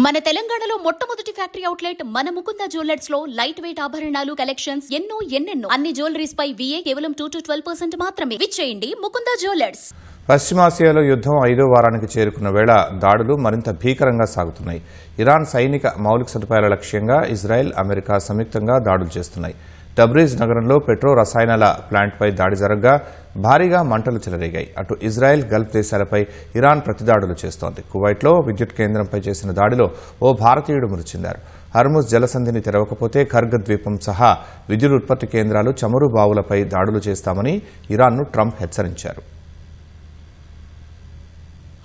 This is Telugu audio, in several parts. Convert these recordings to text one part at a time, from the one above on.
మన తెలంగాణలో మొట్టమొదటి ఫ్యాక్టరీ అవుట్లెట్ మన ముకుంద జ్యువెలర్స్ లో లైట్ వెయిట్ ఆభరణాలు కలెక్షన్స్ ఎన్నెన్నో అన్ని జ్యువెలరీస్ పై VA కేవలం 2 to 12% మాత్రమే. విచ్చేయండి ముకుంద జ్యువెలర్స్. పశ్చిమాసియాలో యుద్ధం 5వ వారానికి చేరుకున్న వేళ దాడులు మరింత భీకరంగా సాగుతున్నాయి. ఇరాన్ సైనిక మౌలిక సదుపాయాల లక్ష్యంగా ఇజ్రాయెల్, అమెరికా సంయుక్తంగా దాడులు చేస్తున్నాయి. టబ్రీజ్ నగరంలో పెట్రో రసాయనాల ప్లాంట్పై దాడి జరగగా భారీగా మంటలు చెలరేగాయి. అటు ఇజ్రాయెల్, గల్ఫ్ దేశాలపై ఇరాన్ ప్రతిదాడులు చేస్తోంది. కువైట్లో విద్యుత్ కేంద్రంపై చేసిన దాడిలో ఓ భారతీయుడు మృతి చెందారు. హర్ముజ్ జలసంధిని తెరవకపోతే ఖర్గ్ ద్వీపం సహా విద్యుత్ ఉత్పత్తి కేంద్రాలు, చమురు బావులపై దాడులు చేస్తామని ఇరాన్ను ట్రంప్ హెచ్చరించారు.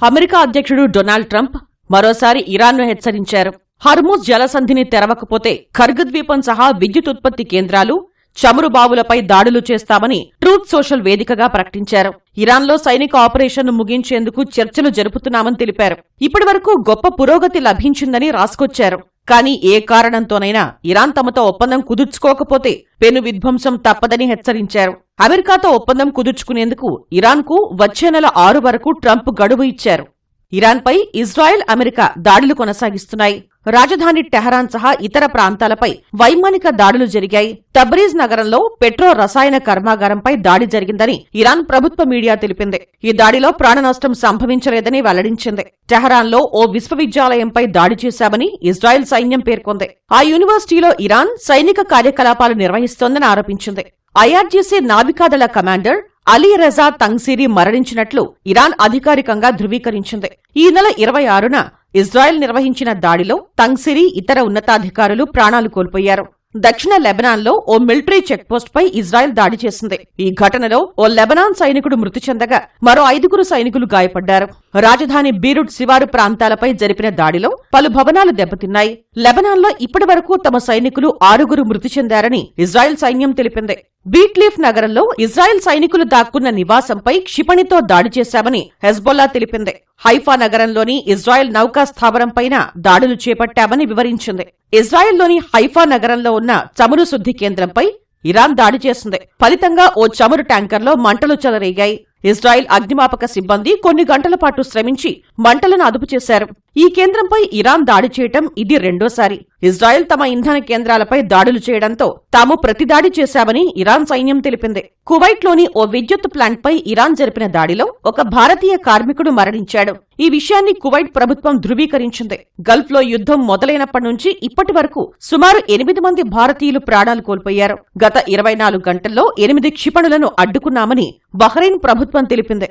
అమెరికా అధ్యక్షుడు డొనాల్డ్ ట్రంప్ మరోసారి ఇరాన్ను హెచ్చరించారు. హర్ముజ్ జలసంధిని తెరవకపోతే ఖర్గ్ ద్వీపం సహా విద్యుత్ ఉత్పత్తి కేంద్రాలు, చమురు బావులపై దాడులు చేస్తామని ట్రూత్ సోషల్ వేదికగా ప్రకటించారు. ఇరాన్లో సైనిక ఆపరేషన్ను ముగించేందుకు చర్చలు జరుపుతున్నామని తెలిపారు. ఇప్పటివరకు గొప్ప పురోగతి లభించిందని రాసుకొచ్చారు. కానీ ఏ కారణంతోనైనా ఇరాన్ తమతో ఒప్పందం కుదుర్చుకోకపోతే పెను విధ్వంసం తప్పదని హెచ్చరించారు. అమెరికాతో ఒప్పందం కుదుర్చుకునేందుకు ఇరాన్కు వచ్చే నెల 6 వరకు ట్రంప్ గడువు ఇచ్చారు. ఇరాన్పై ఇజ్రాయెల్, అమెరికా దాడులు కొనసాగిస్తున్నాయి. రాజధాని టెహరాన్ సహా ఇతర ప్రాంతాలపై వైమానిక దాడులు జరిగాయి. తబ్రీజ్ నగరంలో పెట్రో రసాయన కర్మాగారంపై దాడి జరిగిందని ఇరాన్ ప్రభుత్వ మీడియా తెలిపింది. ఈ దాడిలో ప్రాణనష్టం సంభవించలేదని వెల్లడించింది. టెహరాన్లో ఓ విశ్వవిద్యాలయంపై దాడి చేశామని ఇజ్రాయెల్ సైన్యం పేర్కొంది. ఆ యూనివర్సిటీలో ఇరాన్ సైనిక కార్యకలాపాలు నిర్వహిస్తోందని ఆరోపించింది. IRGC నావికాదళ కమాండర్ అలీ రజా తంగ్సీరీ మరణించినట్లు ఇరాన్ అధికారికంగా ధృవీకరించింది. ఈ నెల 26న ఇజ్రాయెల్ నిర్వహించిన దాడిలో తంగ్సీరీ, ఇతర ఉన్నతాధికారులు ప్రాణాలు కోల్పోయారు. దక్షిణ లెబనాన్లో ఓ మిలిటరీ చెక్పోస్ట్పై ఇజ్రాయెల్ దాడి చేసింది. ఈ ఘటనలో ఓ లెబనాన్ సైనికుడు మృతి చెందగా మరో 5 సైనికులు గాయపడ్డారు. రాజధాని బీరుట్ శివారు ప్రాంతాలపై జరిపిన దాడిలో పలు భవనాలు దెబ్బతిన్నాయి. లెబనాన్లో ఇప్పటివరకు తమ సైనికులు 6 మృతి చెందారని ఇజ్రాయెల్ సైన్యం తెలిపింది. బీట్లీఫ్ నగరంలో ఇజ్రాయెల్ సైనికులు దాక్కున్న నివాసంపై క్షిపణితో దాడి చేశామని హెజ్బొల్లా తెలిపింది. హైఫా నగరంలోని ఇజ్రాయెల్ నౌకా స్థావరంపైన దాడులు చేపట్టామని వివరించింది. ఇజ్రాయెల్లోని హైఫా నగరంలో ఉన్న చమురు శుద్ధి కేంద్రంపై ఇరాన్ దాడి చేసింది. ఫలితంగా ఓ చమురు ట్యాంకర్లో మంటలు చెలరేగాయి. ఇజ్రాయెల్ అగ్నిమాపక సిబ్బంది కొన్ని గంటల పాటు శ్రమించి మంటలను అదుపు చేశారు. ఈ కేంద్రంపై ఇరాన్ దాడి చేయటం ఇది రెండోసారి. ఇజ్రాయెల్ తమ ఇంధన కేంద్రాలపై దాడులు చేయడంతో తాము ప్రతిదాడి చేశామని ఇరాన్ సైన్యం తెలిపింది. కువైట్లోని ఓ విద్యుత్ ప్లాంట్పై ఇరాన్ జరిపిన దాడిలో ఒక భారతీయ కార్మికుడు మరణించాడు. ఈ విషయాన్ని కువైట్ ప్రభుత్వం ధృవీకరించింది. గల్ఫ్లో యుద్ధం మొదలైనప్పటి నుంచి ఇప్పటి వరకు సుమారు 8 మంది భారతీయులు ప్రాణాలు కోల్పోయారు. గత 24 గంటల్లో 8 క్షిపణులను అడ్డుకున్నామని బహ్రెయిన్ ప్రభుత్వం తెలిపింది.